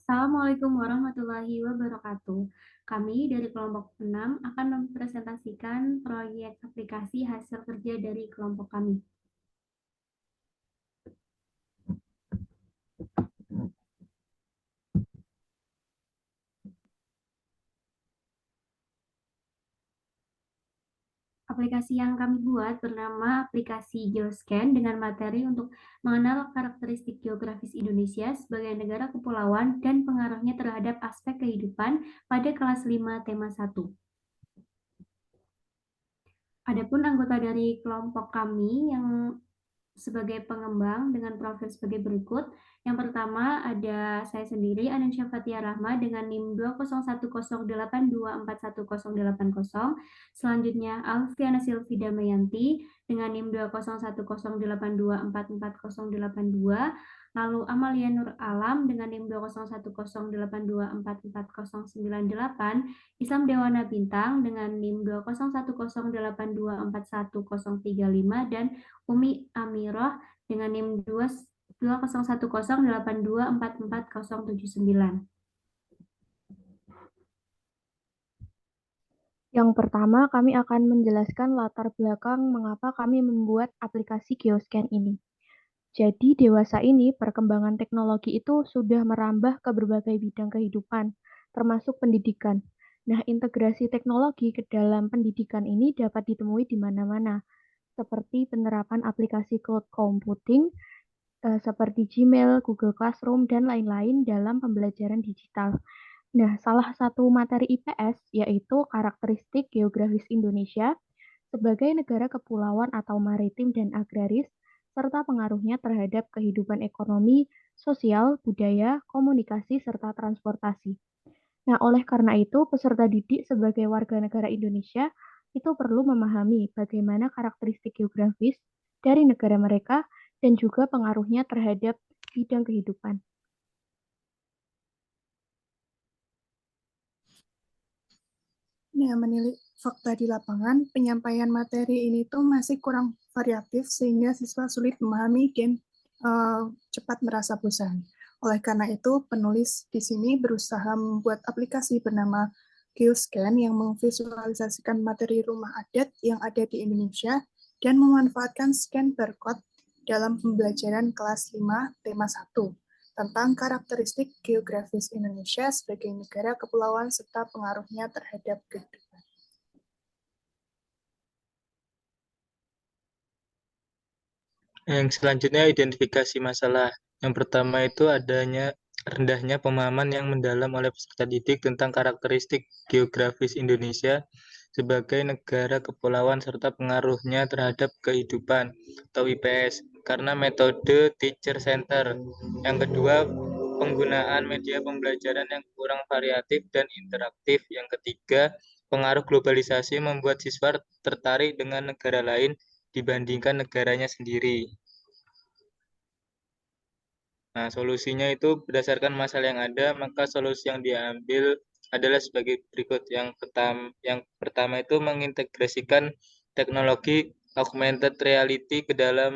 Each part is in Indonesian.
Assalamualaikum warahmatullahi wabarakatuh. Kami dari kelompok 6 akan mempresentasikan proyek aplikasi hasil kerja dari kelompok kami. Aplikasi yang kami buat bernama aplikasi Geoscan dengan materi untuk mengenal karakteristik geografis Indonesia sebagai negara kepulauan dan pengaruhnya terhadap aspek kehidupan pada kelas 5 tema 1. Adapun anggota dari kelompok kami yang sebagai pengembang dengan profil sebagai berikut. Yang pertama ada saya sendiri, Anansyah Fathia Rahma dengan NIM 20108241080. Selanjutnya Alfiana Silvi Damayanti dengan NIM 20108244082. Lalu Amalia Nur Alam dengan NIM 20108244098. Islam Dewana Bintang dengan NIM 20108241035 dan Umi Amirah dengan NIM 201082444079. Yang pertama, kami akan menjelaskan latar belakang mengapa kami membuat aplikasi Geoscan ini. Jadi, dewasa ini perkembangan teknologi itu sudah merambah ke berbagai bidang kehidupan, termasuk pendidikan. Nah, integrasi teknologi ke dalam pendidikan ini dapat ditemui di mana-mana, seperti penerapan aplikasi cloud computing, seperti Gmail, Google Classroom, dan lain-lain dalam pembelajaran digital. Nah, salah satu materi IPS yaitu karakteristik geografis Indonesia sebagai negara kepulauan atau maritim dan agraris, serta pengaruhnya terhadap kehidupan ekonomi, sosial, budaya, komunikasi, serta transportasi. Nah, oleh karena itu, peserta didik sebagai warga negara Indonesia itu perlu memahami bagaimana karakteristik geografis dari negara mereka dan juga pengaruhnya terhadap bidang kehidupan. Nah, menilik fakta di lapangan, penyampaian materi ini tuh masih kurang variatif sehingga siswa sulit memahami dan cepat merasa bosan. Oleh karena itu, penulis di sini berusaha membuat aplikasi bernama Geoscan yang memvisualisasikan materi rumah adat yang ada di Indonesia dan memanfaatkan scan barcode dalam pembelajaran kelas 5 tema 1 tentang karakteristik geografis Indonesia sebagai negara kepulauan serta pengaruhnya terhadap kehidupan. Yang selanjutnya identifikasi masalah. Yang pertama itu rendahnya pemahaman yang mendalam oleh peserta didik tentang karakteristik geografis Indonesia sebagai negara kepulauan serta pengaruhnya terhadap kehidupan atau IPS karena metode teacher center. Yang kedua, penggunaan media pembelajaran yang kurang variatif dan interaktif. Yang ketiga, pengaruh globalisasi membuat siswa tertarik dengan negara lain dibandingkan negaranya sendiri. Nah, solusinya itu berdasarkan masalah yang ada, maka solusi yang diambil adalah sebagai berikut. Yang pertama itu mengintegrasikan teknologi augmented reality ke dalam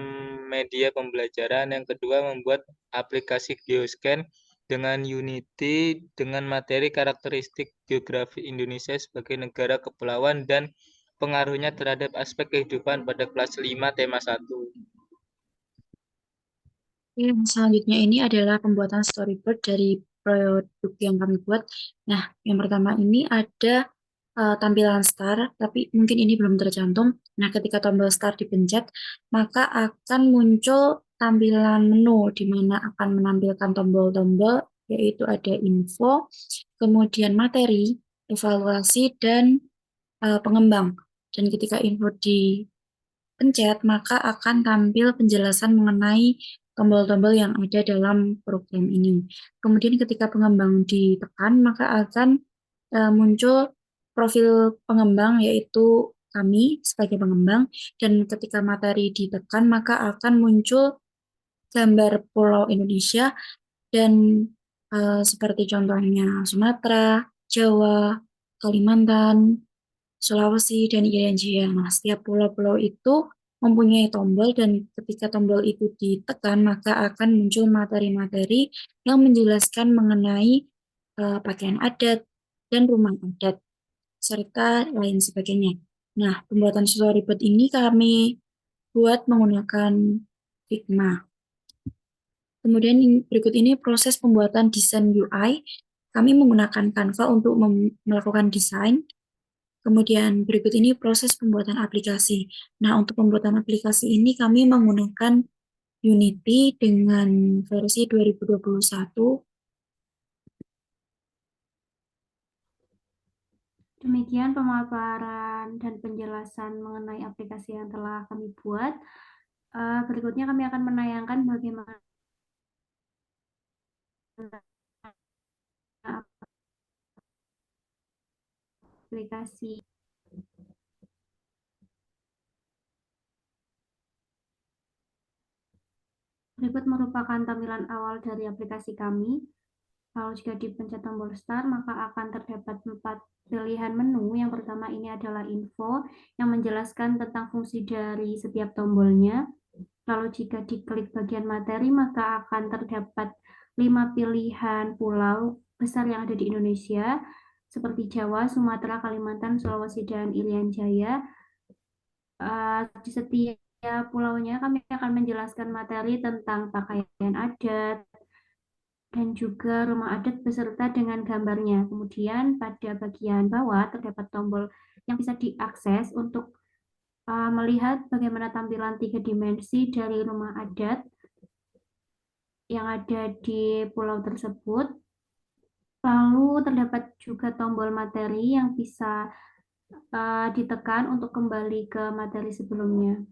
media pembelajaran. Yang kedua, membuat aplikasi Geoscan dengan Unity dengan materi karakteristik geografi Indonesia sebagai negara kepulauan dan pengaruhnya terhadap aspek kehidupan pada kelas 5 tema 1. Yang selanjutnya ini adalah pembuatan storyboard dari produk yang kami buat. Nah, yang pertama ini ada tampilan start, tapi mungkin ini belum tercantum. Nah, ketika tombol start dipencet, maka akan muncul tampilan menu di mana akan menampilkan tombol-tombol, yaitu ada info, kemudian materi, evaluasi, dan pengembang. Dan ketika info dipencet, maka akan tampil penjelasan mengenai tombol-tombol yang ada dalam program ini. Kemudian ketika pengembang ditekan, maka akan muncul profil pengembang, yaitu kami sebagai pengembang. Dan ketika materi ditekan, maka akan muncul gambar Pulau Indonesia dan seperti contohnya Sumatera, Jawa, Kalimantan, Sulawesi, dan Irian Jaya. Nah, setiap pulau-pulau itu mempunyai tombol dan ketika tombol itu ditekan maka akan muncul materi-materi yang menjelaskan mengenai pakaian adat dan rumah adat serta lain sebagainya. Nah, pembuatan storyboard ini kami buat menggunakan Figma. Kemudian berikut ini proses pembuatan desain UI. Kami menggunakan Canva untuk melakukan desain. Kemudian berikut ini proses pembuatan aplikasi. Nah, untuk pembuatan aplikasi ini kami menggunakan Unity dengan versi 2021. Demikian pemaparan dan penjelasan mengenai aplikasi yang telah kami buat. Berikutnya kami akan menayangkan bagaimana aplikasi. Berikut merupakan tampilan awal dari aplikasi kami. Kalau jika dipencet tombol start, maka akan terdapat 4 pilihan menu. Yang pertama ini adalah info yang menjelaskan tentang fungsi dari setiap tombolnya. Lalu jika diklik bagian materi, maka akan terdapat 5 pilihan pulau besar yang ada di Indonesia, seperti Jawa, Sumatera, Kalimantan, Sulawesi, dan Irian Jaya. Di setiap pulaunya kami akan menjelaskan materi tentang pakaian adat, dan juga rumah adat beserta dengan gambarnya. Kemudian pada bagian bawah terdapat tombol yang bisa diakses untuk melihat bagaimana tampilan 3 dimensi dari rumah adat yang ada di pulau tersebut. Lalu terdapat juga tombol materi yang bisa ditekan untuk kembali ke materi sebelumnya.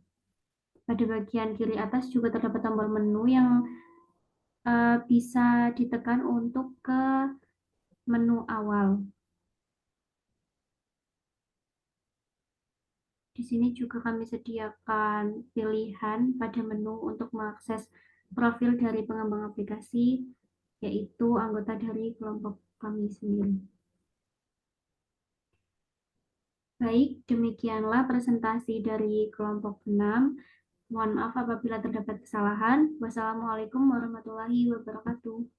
Pada bagian kiri atas juga terdapat tombol menu yang bisa ditekan untuk ke menu awal. Di sini juga kami sediakan pilihan pada menu untuk mengakses profil dari pengembang aplikasi, yaitu anggota dari kelompok kami sendiri. Baik, demikianlah presentasi dari kelompok 6. Mohon maaf apabila terdapat kesalahan. Wassalamualaikum warahmatullahi wabarakatuh.